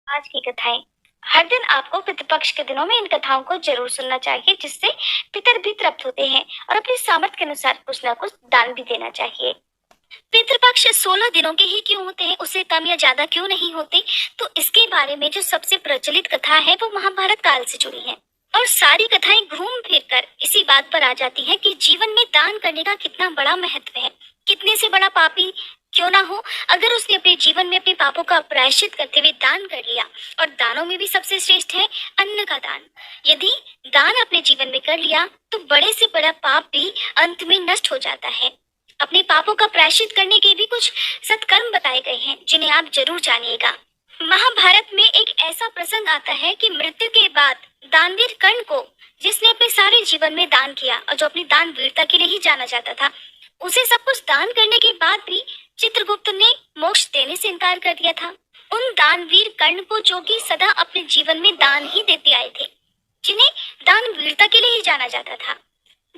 आज की कथाएं। हर दिन आपको पितृपक्ष के दिनों में इन कथाओं को जरूर सुनना चाहिए, जिससे पितर भी तृप्त होते हैं और अपनी सामर्थ्य के अनुसार कुछ न कुछ दान भी देना चाहिए। पितृपक्ष 16 दिनों के ही क्यों होते हैं, उससे कम या ज्यादा क्यों नहीं होते? तो इसके बारे में जो सबसे प्रचलित कथा है वो महाभारत काल से जुड़ी है। और सारी कथाएं घूम फिर कर इसी बात पर आ जाती है कि जीवन में दान करने का कितना बड़ा महत्व है। कितने से बड़ा पापी क्यों ना हो, अगर उसने अपने जीवन में अपने पापों का प्रायश्चित करते हुए दान कर लिया। और दानों में भी सबसे श्रेष्ठ है अन्न का दान। यदि दान अपने जीवन में कर लिया तो बड़े से बड़ा पाप भी अंत में नष्ट हो जाता है। अपने पापों का प्रायश्चित करने के भी कुछ सत्कर्म बताए गए हैं, जिन्हें आप जरूर जानिएगा। महाभारत में एक ऐसा प्रसंग आता है कि मृत्यु के बाद दानवीर कर्ण को, जिसने अपने सारे जीवन में दान किया और जो अपनी दान वीरता के लिए ही जाना जाता था, उसे सब कुछ दान करने के बाद भी चित्रगुप्त ने मोक्ष देने से इनकार कर दिया था। उन दानवीर कर्ण को, जो कि सदा अपने जीवन में दान ही देते आए थे, जिन्हें दान वीरता के लिए ही जाना जाता था,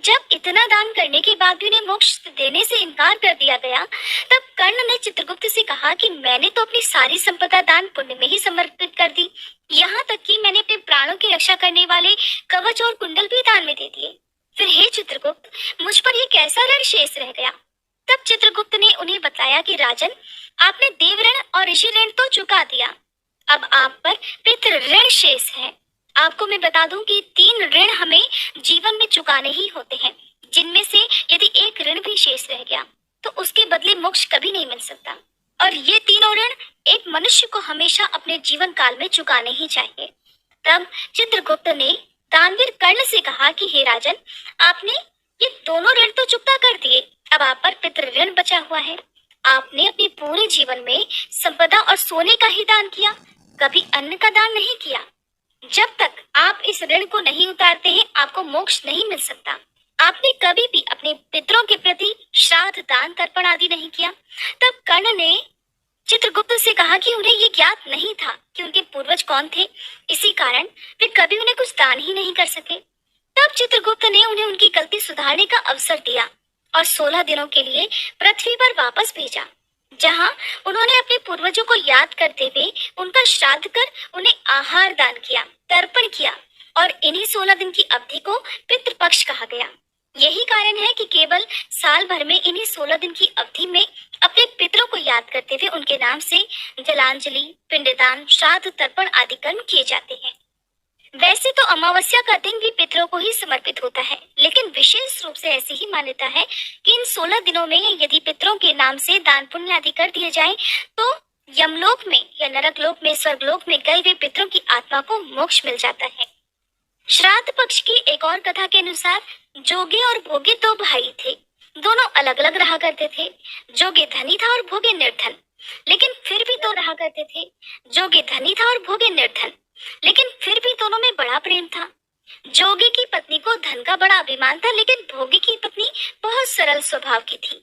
जब इतना दान करने के बाद भी उन्हें मोक्ष देने से इनकार कर दिया गया, तब कर्ण ने चित्रगुप्त से कहा कि मैंने तो अपनी सारी संपदा दान पुण्य में ही समर्पित कर दी। यहाँ तक कि मैंने अपने प्राणों की रक्षा करने वाले कवच और कुंडल भी दान में दे दिए। फिर हे चित्रगुप्त, मुझ पर ये कैसा ऋण शेष रह गया? तब चित्रगुप्त ने उन्हें बताया कि राजन, आपने देव ऋण और ऋषि ऋण तो चुका दिया, अब आप पर पितृ ऋण शेष है। आपको मैं बता दूं कि 3 ऋण हमें जीवन में चुकाने ही होते हैं, जिनमें से यदि एक ऋण भी शेष रह गया तो उसके बदले मोक्ष कभी नहीं मिल सकता। और ये तीनों ऋण एक मनुष्य को हमेशा अपने जीवन काल में चुकाने ही चाहिए। तब चित्रगुप्त ने दानवीर कर्ण से कहा कि हे राजन, आपने ये दोनों ऋण तो चुकता कर दिए, अब आप पर पितृ ऋण बचा हुआ है। आपने अपने पूरे जीवन में संपदा और सोने का ही दान किया, कभी अन्न का दान नहीं किया। जब तक आप इस ऋण को नहीं उतारते हैं, आपको मोक्ष नहीं मिल सकता। आपने कभी भी अपने पितरों के प्रति श्राद्ध, दान, तर्पण आदि नहीं किया। तब कर्ण ने चित्रगुप्त से कहा कि उन्हें ये ज्ञात नहीं था कि उनके पूर्वज कौन थे, इसी कारण वे कभी उन्हें कुछ दान ही नहीं कर सके। तब चित्रगुप्त ने उन्हें उनकी गलती सुधारने का अवसर दिया और 16 दिनों के लिए पृथ्वी पर वापस भेजा, जहां उन्होंने अपने पूर्वजों को याद करते हुए उनका श्राद्ध कर उन्हें आहार दान किया, तर्पण किया। और इन्हीं 16 दिन की अवधि को पितृपक्ष कहा गया। यही कारण है कि केवल साल भर में इन्हीं 16 दिन की अवधि में अपने पितरों को याद करते हुए उनके नाम से जलांजलि, पिंडदान, श्राद्ध, तर्पण आदि कर्म किए जाते हैं। वैसे तो अमावस्या का दिन भी पितरों को ही समर्पित होता है, लेकिन विशेष रूप से ऐसी ही मान्यता है कि इन 16 दिनों में यदि पितरों के नाम से दान पुण्य आदि कर दिए जाए तो यमलोक में या नरक लोक में, स्वर्गलोक में गए हुए पितरों की आत्मा को मोक्ष मिल जाता है। श्राद्ध पक्ष की एक और कथा के अनुसार जोगे और भोगे 2 भाई थे। दोनों अलग अलग रहा करते थे। जोगे धनी था और भोगे निर्धन, लेकिन फिर भी दो रहा करते थे। जोगे धनी था और भोगे निर्धन, लेकिन फिर भी दोनों में बड़ा प्रेम था। जोगे की पत्नी को धन का बड़ा अभिमान था, लेकिन भोगे की पत्नी बहुत सरल स्वभाव की थी।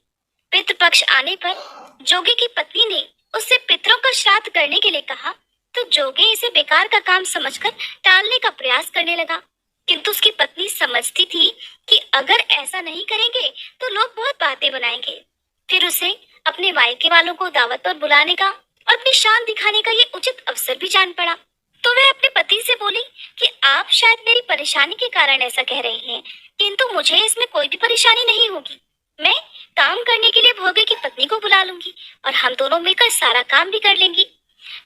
पितृपक्ष आने पर जोगे की पत्नी ने उससे पितरों का श्राद्ध करने के लिए कहा, तो जोगे इसे बेकार का काम समझकर टालने का प्रयास करने लगा। किंतु उसकी पत्नी समझती थी कि अगर ऐसा नहीं करेंगे तो लोग बहुत बातें बनाएंगे। फिर उसे अपने मायके वालों को दावत पर बुलाने का और अपनी शान दिखाने का ये उचित अवसर भी जान पड़ा। तो वह अपने पति से बोली कि आप शायद मेरी परेशानी के कारण ऐसा कह रहे हैं, किंतु मुझे इसमें कोई भी परेशानी नहीं होगी। मैं काम करने के लिए भोगे की पत्नी को बुला लूंगी और हम दोनों मिलकर सारा काम भी कर लेंगी।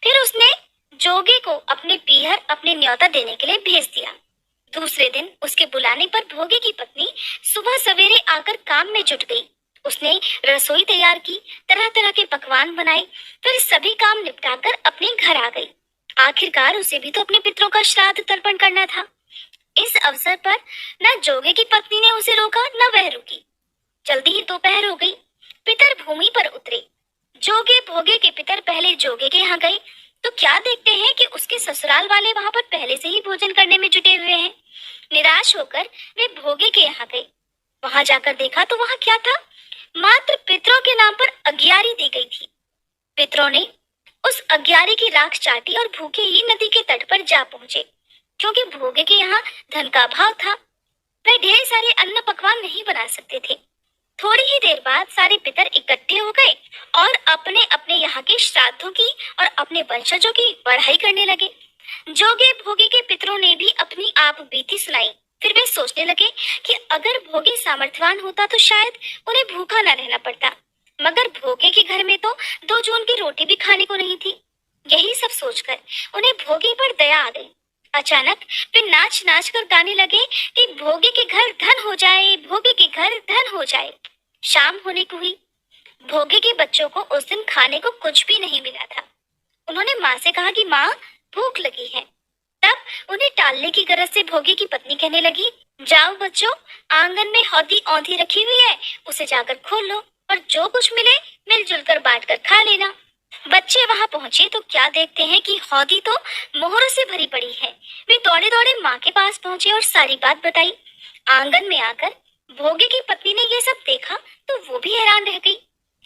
फिर उसने जोगे को अपने पीहर अपने न्योता देने के लिए भेज दिया। दूसरे दिन उसके बुलाने पर भोगे की पत्नी सुबह सवेरे आकर काम में जुट गई। उसने रसोई तैयार की, तरह तरह के पकवान बनाए, फिर सभी काम निपटाकर अपने घर आ गई। आखिरकार उसे भी तो अपने पितरों का श्राद्ध तर्पण करना था। इस अवसर पर न जोगे की पत्नी ने उसे रोका, न वह रुकी। जल्दी ही दोपहर हो गई। पितर भूमि पर उतरे। जोगे भोगे के पितर पहले जोगे के यहाँ गए तो क्या देखते हैं कि उसके ससुराल वाले वहां पर पहले से ही भोजन करने में जुटे हुए हैं। निराश होकर वे भोगे के यहाँ गए। वहां जाकर देखा तो वहां क्या था, मात्र पितरों के नाम पर अग्यारी दी गई थी। पितरों ने उस अग्यारी की राख चाटी और भूखे ही नदी के तट पर जा पहुंचे। क्योंकि भोगे के यहाँ धन का अभाव था, वे ढेर सारे अन्न पकवान नहीं बना सकते थे। थोड़ी ही देर बाद सारे पितर इकट्ठे हो गए और अपने अपने यहाँ के श्राद्धों की और अपने वंशजों की बढ़ाई करने लगे। जोगे भोगे के पितरों ने भी अपनी आप बीती सुनाई। फिर वे सोचने लगे कि अगर भोगे सामर्थ्यवान होता तो शायद उन्हें भूखा न रहना पड़ता, मगर भोगे के घर में तो 2 जून की रोटी भी खाने को नहीं थी। यही सब सोचकर उन्हें भोगे पर दया आ गई। अचानक वे नाच नाच कर गाने लगे कि भोगे के घर धन हो जाए, भोगे के घर धन हो जाए। शाम होने को हुई। भोगे के बच्चों को उस दिन खाने को कुछ भी नहीं मिला था। उन्होंने माँ से कहा कि माँ, भूख लगी है। तब उन्हें टालने की गरज से भोगे की पत्नी कहने लगी, जाओ बच्चों, आंगन में हौदी औंधी रखी हुई है, उसे जाकर खोल लो और जो कुछ मिले मिलजुल कर बांट कर खा लेना। बच्चे वहां पहुंचे तो क्या देखते हैं कि हौदी तो मोहरों से भरी पड़ी है। वे दौड़े दौड़े माँ के पास पहुंचे और सारी बात बताई। आंगन में आकर भोगे की पत्नी ने ये सब देखा तो वो भी हैरान रह गई।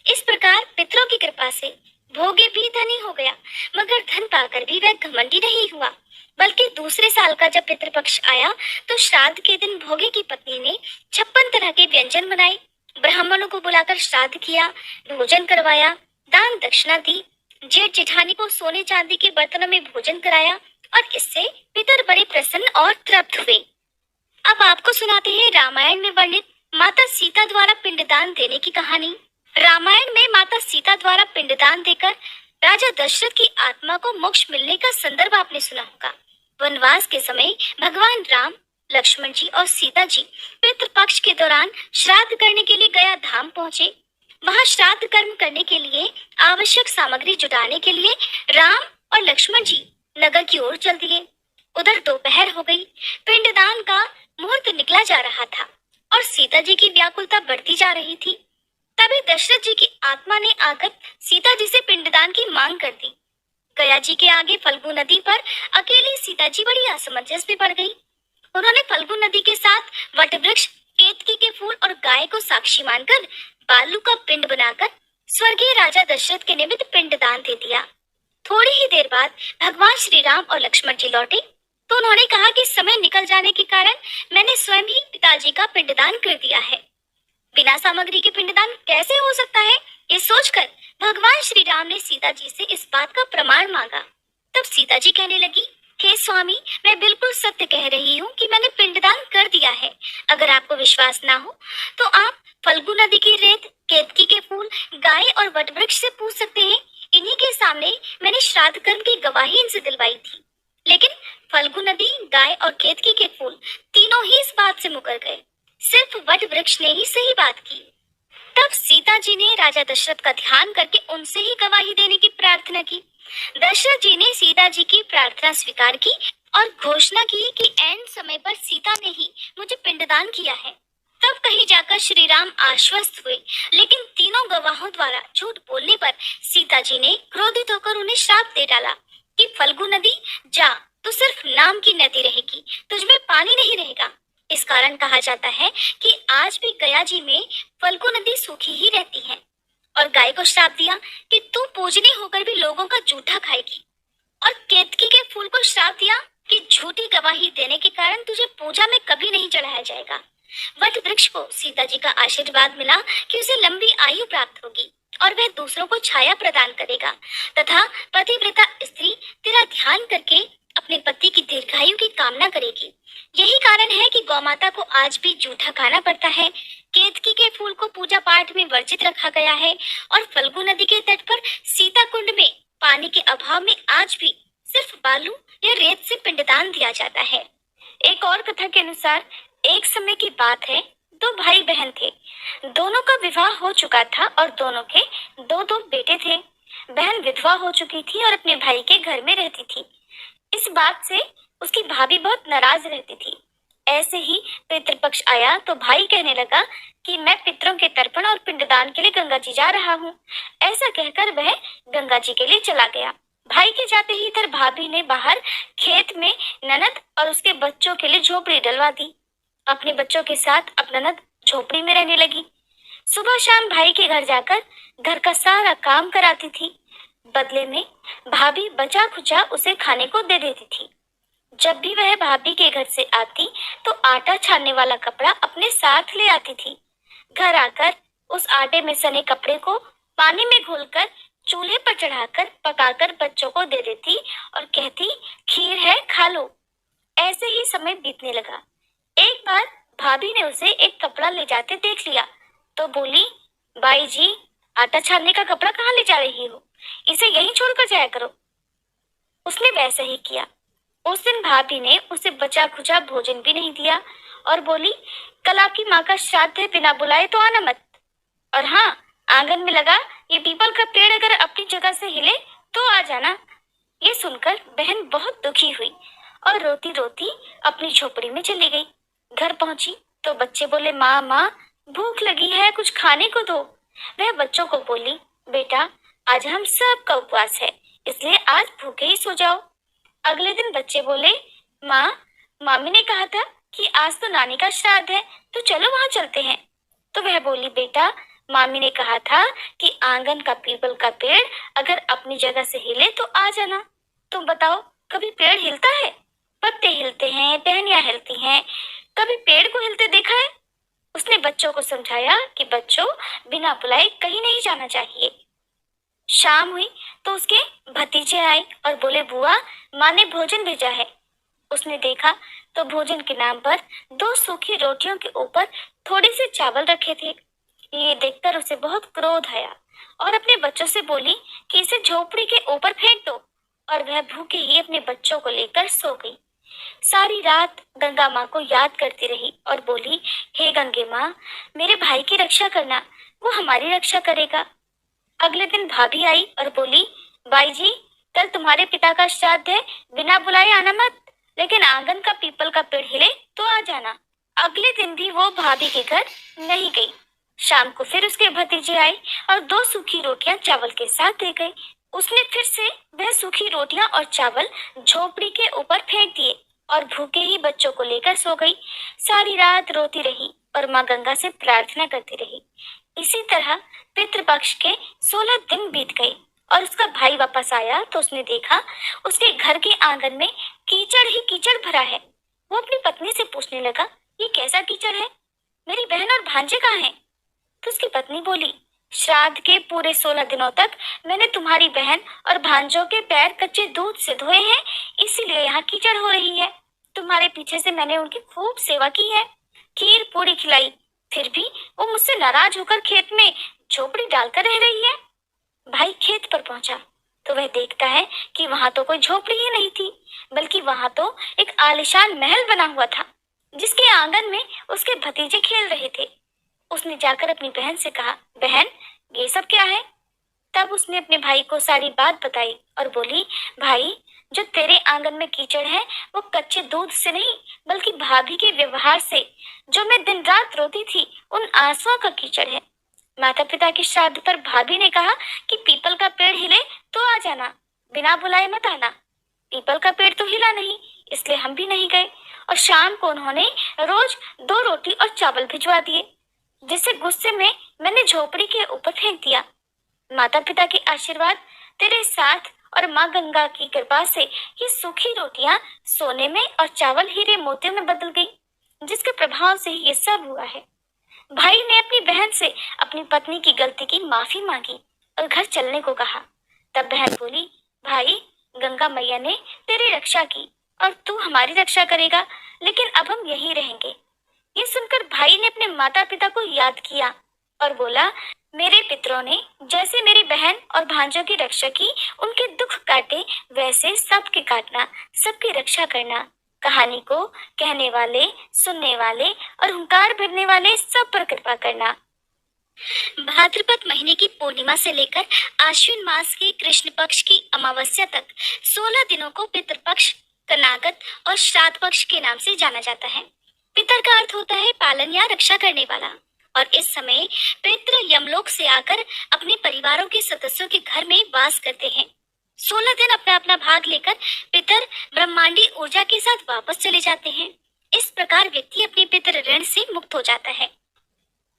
इस प्रकार पितरों की कृपा से भोगे भी धनी हो गया, मगर धन पाकर भी वह घमंडी नहीं हुआ। बल्कि दूसरे साल का जब पितृपक्ष आया तो श्राद्ध के दिन भोगे की पत्नी ने 56 तरह के व्यंजन बनाए, ब्राह्मणों को बुलाकर श्राद्ध किया, भोजन करवाया, दान दक्षिणा दी, जेठ जेठानी को सोने चांदी के बर्तनों में भोजन कराया और इससे पितर बड़े प्रसन्न और तृप्त हुए। अब आपको सुनाते हैं रामायण में वर्णित माता सीता द्वारा पिंडदान देने की कहानी। रामायण में माता सीता द्वारा पिंडदान देकर राजा दशरथ की आत्मा को मोक्ष मिलने का संदर्भ आपने सुना होगा। वनवास के समय भगवान राम, लक्ष्मण जी और सीता जी पितृपक्ष के दौरान श्राद्ध करने के लिए गया धाम पहुंचे। वहां श्राद्ध कर्म करने के लिए आवश्यक सामग्री जुटाने के लिए राम और लक्ष्मण जी नगर की ओर चल दिए। उधर दोपहर हो गई। पिंडदान का मुहूर्त निकला जा रहा था और सीता जी की व्याकुलता बढ़ती जा रही थी। तभी दशरथ जी की आत्मा ने आकर सीता जी से पिंडदान की मांग कर दी। गया जी के आगे फल्गु नदी पर अकेली सीता जी बड़ी असमंजस में पड़ गई। उन्होंने फल्गु नदी के साथ वटवृक्ष, केतकी के फूल और गाय को साक्षी मानकर बालू का पिंड बनाकर स्वर्गीय राजा दशरथ के निमित्त पिंडदान दे दिया। थोड़ी ही देर बाद भगवान श्री राम और लक्ष्मण जी लौटे तो उन्होंने कहा कि समय निकल जाने के कारण मैंने स्वयं ही पिताजी का पिंडदान कर दिया है। बिना सामग्री के पिंडदान कैसे हो सकता है? ये सोचकर भगवान श्री राम ने सीता जी से इस बात का प्रमाण मांगा। तब सीता जी कहने लगी, हे स्वामी, मैं बिल्कुल सत्य कह रही हूँ कि मैंने पिंडदान कर दिया है। अगर आपको विश्वास ना हो तो आप फल्गु नदी की रेत, केतकी के फूल, गाय और वटवृक्ष से पूछ सकते हैं। इन्हीं के सामने मैंने श्राद्ध कर्म की गवाही इनसे दिलवाई थी। लेकिन फल्गु नदी, गाय और केतकी के फूल तीनों ही इस बात से मुकर गए। सिर्फ वटवृक्ष ने ही सही बात की। तब सीता जी ने राजा दशरथ का ध्यान करके उनसे ही गवाही देने की प्रार्थना की। दशरथ जी ने सीता जी की प्रार्थना स्वीकार की और घोषणा की कि ऐन समय पर सीता ने ही मुझे पिंडदान किया है। तब कहीं जाकर श्री राम आश्वस्त हुए, लेकिन तीनों गवाहों द्वारा झूठ बोलने पर सीता जी ने क्रोधित होकर उन्हें श्राप दे डाला कि फल्गु नदी, जा, तो सिर्फ नाम की नदी रहेगी, तुझमें पानी नहीं रहेगा। इस कारण कहा जाता है कि आज भी गया जी में फल्गु नदी सूखी ही रहती है। और गाय को श्राप दिया कि तू पूजनी होकर भी लोगों का जूठा खाएगी। और केतकी के फूल को श्राप दिया कि झूठी गवाही देने के कारण तुझे पूजा में कभी नहीं चढ़ाया जाएगा। वट वृक्ष को सीता जी का आशीर्वाद मिला कि उसे लंबी आयु प्राप्त होगी और वह दूसरों को छाया प्रदान करेगा तथा पतिव्रता स्त्री तेरा ध्यान करके अपने पति की दीर्घायु की कामना करेगी। यही कारण है कि गौमाता को आज भी जूठा खाना पड़ता है। केतकी के फूल को पूजा पाठ में वर्जित रखा गया है और फल्गु नदी के तट पर सीता कुंड में पानी के अभाव में आज भी सिर्फ बालू या रेत से पिंडदान दिया जाता है। एक और कथा के अनुसार एक समय की बात है, 2 भाई बहन थे। दोनों का विवाह हो चुका था और दोनों के 2-2 बेटे थे। बहन विधवा हो चुकी थी और अपने भाई के घर में रहती थी। इस बात से उसकी भाभी बहुत नाराज रहती थी। ऐसे ही पितृपक्ष आया तो भाई कहने लगा कि मैं पितरों के तर्पण और पिंडदान के लिए गंगा जी जा रहा हूँ। ऐसा कहकर वह गंगा जी के लिए चला गया। भाई के जाते ही इधर भाभी ने बाहर खेत में ननद और उसके बच्चों के लिए झोपड़ी डलवा दी। अपने बच्चों के साथ अब ननद झोपड़ी में रहने लगी। सुबह शाम भाई के घर जाकर घर का सारा काम कराती थी। बदले में भाभी बचा खुचा उसे खाने को दे देती थी। जब भी वह भाभी के घर से आती तो आटा छानने वाला कपड़ा अपने साथ ले आती थी। घर आकर उस आटे में सने कपड़े को पानी में घोलकर चूल्हे पर चढ़ाकर पकाकर बच्चों को दे देती और कहती, खीर है, खा लो। ऐसे ही समय बीतने लगा। एक बार भाभी ने उसे एक कपड़ा ले जाते देख लिया तो बोली, बाई जी, आटा छानने का कपड़ा कहाँ ले जा रही हो? इसे यहीं छोड़कर जाया करो। उसने वैसा ही किया। उस दिन भाभी ने उसे बचा खुचा भोजन भी नहीं दिया और बोली, कल आपकी माँ का श्राद्ध है, बिना बुलाए तो आना मत। और हाँ, आंगन में लगा ये पीपल का पेड़ अगर अपनी जगह से हिले तो आ जाना। ये सुनकर बहन बहुत दुखी हुई और रोती रोती अपनी झोपड़ी में चली गई। घर पहुंची तो बच्चे बोले, माँ माँ, भूख लगी है, कुछ खाने को दो। वह बच्चों को बोली, बेटा, आज हम सब का उपवास है, इसलिए आज भूखे ही सो जाओ। अगले दिन बच्चे बोले, माँ, मामी ने कहा था कि आज तो नानी का श्राद्ध है, तो चलो वहां चलते हैं। तो वह बोली, बेटा, मामी ने कहा था कि आंगन का पीपल का पेड़ अगर अपनी जगह से हिले तो आ जाना। तुम बताओ, कभी पेड़ हिलता है? पत्ते हिलते हैं, टहनियां हिलती हैं, कभी पेड़ को हिलते देखा है? उसने बच्चों को समझाया कि बच्चों, बिना बुलाए कहीं नहीं जाना चाहिए। शाम हुई तो उसके भतीजे आए और बोले, बुआ, माँ ने भोजन भेजा है। उसने देखा तो भोजन के नाम पर 2 सूखी रोटियों के ऊपर थोड़े से चावल रखे थे। ये देखकर उसे बहुत क्रोध आया और अपने बच्चों से बोली कि इसे झोपड़ी के ऊपर फेंक दो। और वह भूखे ही अपने बच्चों को लेकर सो गई। सारी रात गंगा माँ को याद करती रही और बोली, हे गंगे माँ, मेरे भाई की रक्षा करना, वो हमारी रक्षा करेगा। अगले दिन भाभी आई और बोली, बाई जी, कल तुम्हारे पिता का श्राद्ध है, बिना बुलाए आना मत, लेकिन आंगन का पीपल का पेड़ हिले तो आ जाना। अगले दिन भी वो भाभी के घर नहीं गई। शाम को फिर उसके भतीजे आए और 2 सूखी रोटियां चावल के साथ दे गए। उसने फिर से वह सूखी रोटियां और चावल झोपड़ी के ऊपर फेंक दिए और भूखे ही बच्चों को लेकर सो गई। सारी रात रोती रही और माँ गंगा से प्रार्थना करती रही। इसी तरह पितृपक्ष के 16 दिन बीत गए और उसका भाई वापस आया तो उसने देखा उसके घर के आंगन में कीचड़ ही कीचड़ भरा है। वो अपनी पत्नी से पूछने लगा, ये कैसा कीचड़ है? मेरी बहन और भांजे कहाँ हैं? तो उसकी पत्नी बोली, श्राद्ध के पूरे 16 दिनों तक मैंने तुम्हारी बहन और भांजों के पैर कच्चे दूध से धोए हैं, इसीलिए यहाँ कीचड़ हो रही है। तुम्हारे पीछे से मैंने उनकी खूब सेवा की है, खीर पूरी खिलाई, फिर भी वो मुझसे नाराज होकर खेत में झोपड़ी डालकर रह रही है। भाई खेत पर पहुंचा तो वह देखता है कि वहां तो कोई झोपड़ी ही नहीं थी, बल्कि वहां तो एक आलीशान महल बना हुआ था, जिसके आंगन में उसके भतीजे खेल रहे थे। उसने जाकर अपनी बहन से कहा, बहन, ये सब क्या है? तब उसने अपने भाई को सारी बात बताई और बोली, भाई, जो तेरे आंगन में कीचड़ है वो कच्चे दूध से नहीं, बल्कि भाभी के व्यवहार से, जो मैं दिन रात रोती थी, उन आंसुओं का कीचड़ है। माता पिता के श्राद्ध पर भाभी ने कहा कि पीपल का पेड़ हिले तो आ जाना, बिना बुलाए मत आना। पीपल का पेड़ तो हिला नहीं, इसलिए हम भी नहीं गए और शाम को उन्होंने रोज 2 रोटी और चावल भिजवा दिए, जिसे गुस्से में मैंने झोपड़ी के ऊपर फेंक दिया। माता पिता के आशीर्वाद तेरे साथ और माँ गंगा की कृपा से ये सूखी रोटियां सोने में और चावल हीरे मोतियों में बदल गई, जिसके प्रभाव से ये सब हुआ है। भाई ने अपनी बहन से अपनी पत्नी की गलती की माफी मांगी और घर चलने को कहा। तब बहन बोली, भाई, गंगा मैया ने तेरी रक्षा की और तू हमारी रक्षा करेगा, लेकिन अब हम यहीं रहेंगे। ये सुनकर भाई ने अपने माता पिता को याद किया और बोला, मेरे पितरों ने जैसे मेरी बहन और भांजों की रक्षा की, उनके दुख काटे, वैसे सबके काटना, सबकी रक्षा करना। कहानी को कहने वाले, सुनने वाले और हुंकार भरने वाले सब पर कृपा करना। भाद्रपद महीने की पूर्णिमा से लेकर आश्विन मास के कृष्ण पक्ष की अमावस्या तक 16 दिनों को पितृपक्ष, कनागत और श्राद्ध पक्ष के नाम से जाना जाता है। पितर का अर्थ होता है पालन या रक्षा करने वाला, और इस समय पितृ यमलोक से आकर अपने परिवारों के सदस्यों के घर में वास करते हैं। 16 दिन अपना अपना भाग लेकर पितर ब्रह्मांडी ऊर्जा के साथ वापस चले जाते हैं। इस प्रकार व्यक्ति अपने पितृ ऋण से मुक्त हो जाता है।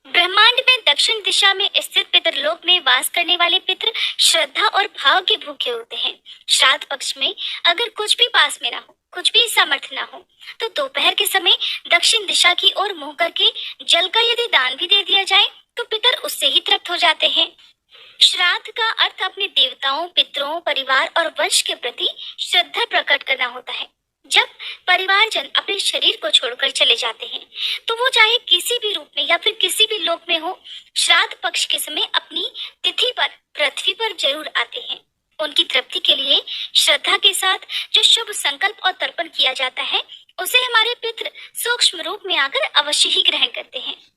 ब्रह्मांड में दक्षिण दिशा में स्थित पितरलोक में वास करने वाले पितृ श्रद्धा और भाव के भूखे होते हैं। श्राद्ध पक्ष में अगर कुछ भी पास में ना हो, कुछ भी सामर्थ्य ना हो, तो दोपहर के समय दक्षिण दिशा की ओर मुंह करके जल का यदि दान भी दे दिया जाए तो पितर उससे ही तृप्त हो जाते हैं। श्राद्ध का अर्थ अपने देवताओं, पितरों, परिवार और वंश के प्रति श्रद्धा प्रकट करना होता है। जब परिवारजन अपने शरीर को छोड़कर चले जाते हैं, तो वो चाहे किसी भी रूप में या फिर किसी भी लोक में हो, श्राद्ध पक्ष के समय अपनी तिथि पर पृथ्वी पर जरूर आते हैं। उनकी तृप्ति के लिए श्रद्धा के साथ जो शुभ संकल्प और तर्पण किया जाता है, उसे हमारे पितृ सूक्ष्म रूप में आकर अवश्य ही ग्रहण करते हैं।